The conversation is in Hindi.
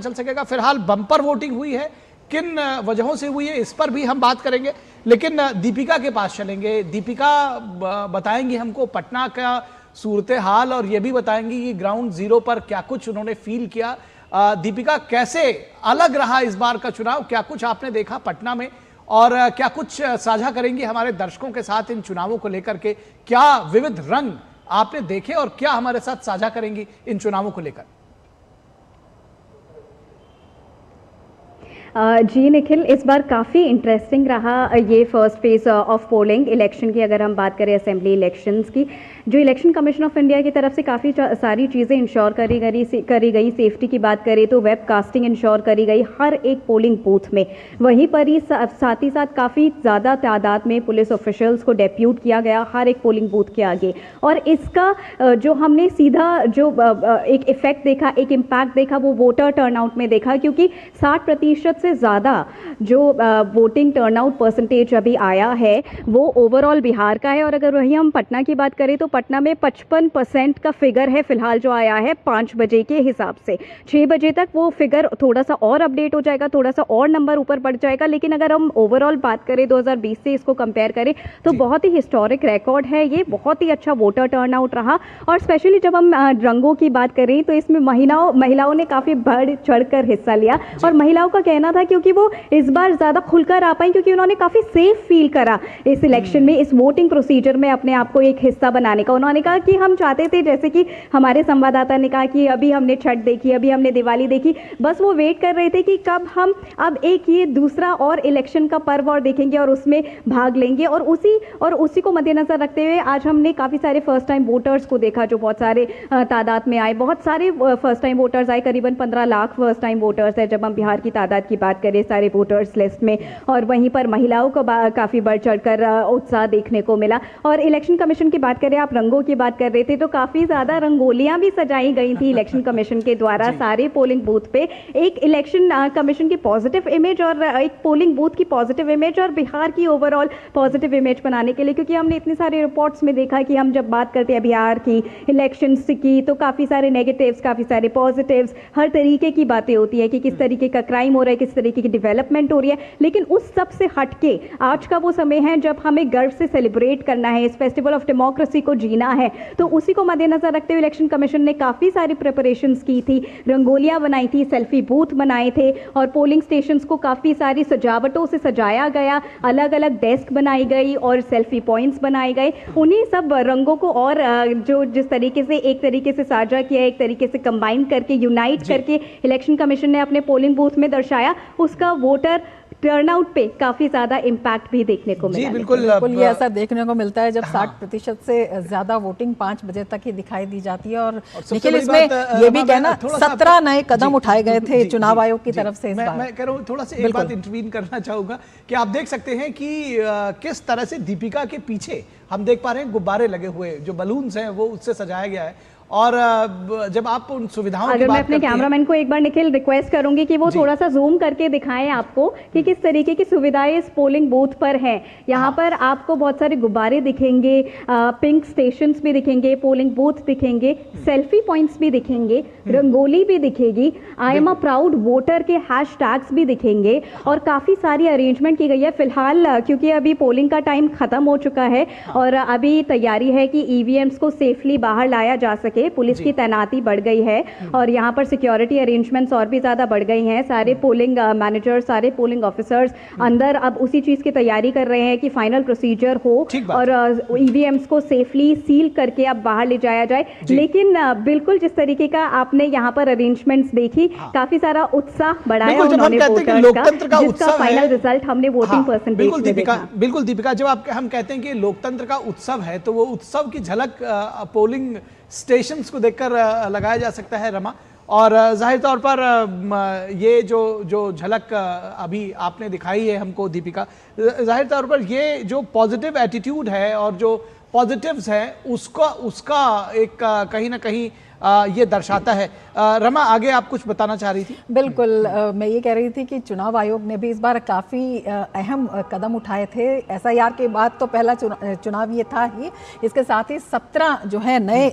चल सकेगा। फिलहाल बम्पर वोटिंग हुई है, किन वजहों से हुई है इस पर भी हम बात करेंगे, लेकिन दीपिका के पास चलेंगे। दीपिका बताएंगी हमको पटना का सूरत हाल और ये भी बताएंगी कि ग्राउंड जीरो पर क्या कुछ उन्होंने फील किया। दीपिका, कैसे अलग रहा इस बार का चुनाव, क्या कुछ आपने देखा पटना में और क्या कुछ साझा करेंगी हमारे दर्शकों के साथ इन चुनावों को लेकर के? क्या विविध रंग आपने देखे और क्या हमारे साथ साझा करेंगी इन चुनावों को लेकर? जी निखिल, इस बार काफ़ी इंटरेस्टिंग रहा ये first phase of polling election की। अगर हम बात करें असेंबली इलेक्शंस की, जो इलेक्शन कमीशन ऑफ इंडिया की तरफ से काफ़ी सारी चीज़ें इंश्योर करी गई। सेफ्टी की बात करें तो वेब कास्टिंग इंश्योर करी गई हर एक पोलिंग बूथ में। वहीं पर ही साथ ही साथ काफ़ी ज़्यादा तादाद में पुलिस ऑफिशियल्स को डेप्यूट किया गया हर एक पोलिंग बूथ के आगे। और इसका जो हमने सीधा जो एक इफेक्ट देखा, एक इम्पैक्ट देखा, वो वोटर टर्नआउट में देखा, क्योंकि 60% से ज़्यादा जो वोटिंग टर्नआउट परसेंटेज अभी आया है वो ओवरऑल बिहार का है। और अगर वही हम पटना की बात करें तो पटना में 55% का फिगर है फिलहाल जो आया है 5 बजे के हिसाब से। 6 बजे तक वो फिगर थोड़ा सा और अपडेट हो जाएगा, थोड़ा सा और नंबर ऊपर बढ़ जाएगा। लेकिन अगर हम ओवरऑल बात करें 2020 से इसको कंपेयर करें तो बहुत ही हिस्टोरिक रिकॉर्ड है ये, बहुत ही अच्छा वोटर टर्नआउट रहा। और स्पेशली जब हम रंगों की बात करें तो इसमें महिलाओं ने काफ़ी बढ़ चढ़कर हिस्सा लिया। और महिलाओं का कहना था क्योंकि वो इस बार ज़्यादा खुलकर आ पाई, क्योंकि उन्होंने काफ़ी सेफ फील करा इस इलेक्शन में, इस वोटिंग प्रोसीजर में अपने आप को एक हिस्सा बनाने का। उन्होंने कहा कि हम चाहते थे, जैसे कि हमारे संवाददाता ने कहा कि अभी हमने छठ देखी, अभी हमने दिवाली देखी, बस वो वेट कर रहे थे कि कब हम अब एक ये दूसरा और इलेक्शन का पर्व और देखेंगे और उसमें भाग लेंगे। और उसी को मद्देनजर रखते हुए आज हमने काफ़ी सारे फर्स्ट टाइम वोटर्स को देखा जो बहुत सारे तादाद में आए। बहुत सारे फर्स्ट टाइम वोटर्स आए, करीबन 15 लाख फर्स्ट टाइम वोटर्स है जब हम बिहार की तादाद की बात करें सारे वोटर्स लिस्ट में। और वहीं पर महिलाओं को काफ़ी बढ़ चढ़कर उत्साह देखने को मिला। और इलेक्शन कमीशन की बात करें, आप रंगों की बात कर रहे थे, तो काफ़ी ज़्यादा रंगोलियां भी सजाई गई थी इलेक्शन कमीशन के द्वारा सारे पोलिंग बूथ पे। एक इलेक्शन कमीशन की पॉजिटिव इमेज और एक पोलिंग बूथ की पॉजिटिव इमेज और बिहार की ओवरऑल पॉजिटिव इमेज बनाने के लिए, क्योंकि हमने इतनी सारी रिपोर्ट्स में देखा कि हम जब बात करते हैं बिहार की इलेक्शंस की तो काफ़ी सारे नेगेटिव्स, काफ़ी सारे पॉजिटिव्स, हर तरीके की बातें होती है कि किस तरीके का क्राइम हो रहा है, किस तरीके की डेवलपमेंट हो रही है। लेकिन उस सब से हटके आज का वो समय है जब हमें गर्व से सेलिब्रेट करना है, इस फेस्टिवल ऑफ डेमोक्रेसी को जीना है। तो उसी को मद्देनजर रखते हुए इलेक्शन कमीशन ने काफ़ी सारी प्रिपरेशंस की थी, रंगोलियां बनाई थी, सेल्फी बूथ बनाए थे और पोलिंग स्टेशंस को काफ़ी सारी सजावटों से सजाया गया, अलग अलग डेस्क बनाई गई और सेल्फी पॉइंट्स बनाए गए। उन्हीं सब रंगों को और जो जिस तरीके से एक तरीके से साझा किया, एक तरीके से कंबाइन करके, यूनाइट करके इलेक्शन कमीशन ने अपने पोलिंग बूथ में दर्शाया, उसका वोटर टर्नआउट पे काफी ज्यादा इम्पैक्ट भी देखने को मिला। जी बिल्कुल, ये ऐसा देखने को मिलता है जब 60% से ज्यादा वोटिंग 5 बजे तक ही दिखाई दी जाती है। और देखिए इसमें ये भी कहना 17 नए कदम उठाए गए थे चुनाव आयोग की तरफ से इस बार। मैं कह रहा हूँ थोड़ा सा एक बात इंटरवीन करना चाहूंगा कि आप देख सकते हैं कि किस तरह से दीपिका के पीछे हम देख पा रहे हैं गुब्बारे लगे हुए, जो बलून्स हैं वो उससे सजाया गया है। और जब आप उन सुविधाओं की बात मैं अपने कैमरामैन को एक बार निखिल रिक्वेस्ट करूंगी कि वो थोड़ा सा जूम करके दिखाएं आपको कि किस तरीके की सुविधाएं इस पोलिंग बूथ पर हैं। यहाँ पर आपको बहुत सारे गुब्बारे दिखेंगे, पिंक स्टेशंस भी दिखेंगे, पोलिंग बूथ दिखेंगे, सेल्फी पॉइंट्स भी दिखेंगे, रंगोली भी दिखेगी, I am a proud voter के हैशटैग्स भी दिखेंगे और काफ़ी सारी अरेंजमेंट की गई है। फिलहाल क्योंकि अभी पोलिंग का टाइम खत्म हो चुका है और अभी तैयारी है कि ईवीएम्स को सेफली बाहर लाया जा सके, पुलिस की तैनाती बढ़ गई है और यहाँ पर सिक्योरिटी अरेंजमेंट्स और भी ज्यादा बढ़ गई हैं। सारे पोलिंग मैनेजर, सारे पोलिंग ऑफिसर्स अंदर अब उसी चीज की तैयारी कर रहे हैं कि फाइनल प्रोसीजर हो और ईवीएम्स को सेफली सील करके अब बाहर ले जाया जाए। लेकिन बिल्कुल जिस तरीके का आपने यहाँ पर अरेंजमेंट्स देखी, काफी सारा उत्साह बढ़ाया उन्होंने वोटर्स का, जिसका फाइनल रिजल्ट हमने वोटिंग परसेंटेज में देखा। बिल्कुल दीपिका, जब हम कहते हैं कि लोकतंत्र का उत्सव है तो वो उत्सव की झलक पोलिंग स्टेशंस को देखकर लगाया जा सकता है रमा। और जाहिर तौर पर ये जो झलक अभी आपने दिखाई है हमको दीपिका, जाहिर तौर पर ये जो पॉजिटिव एटीट्यूड है और जो पॉजिटिव्स हैं उसका एक कहीं ना कहीं ये दर्शाता है। रमा, आगे आप कुछ बताना चाह रही थी? बिल्कुल, मैं ये कह रही थी कि चुनाव आयोग ने भी इस बार काफ़ी अहम कदम उठाए थे। एसआईआर के बाद तो पहला चुनाव ये था ही, इसके साथ ही 17 जो है नए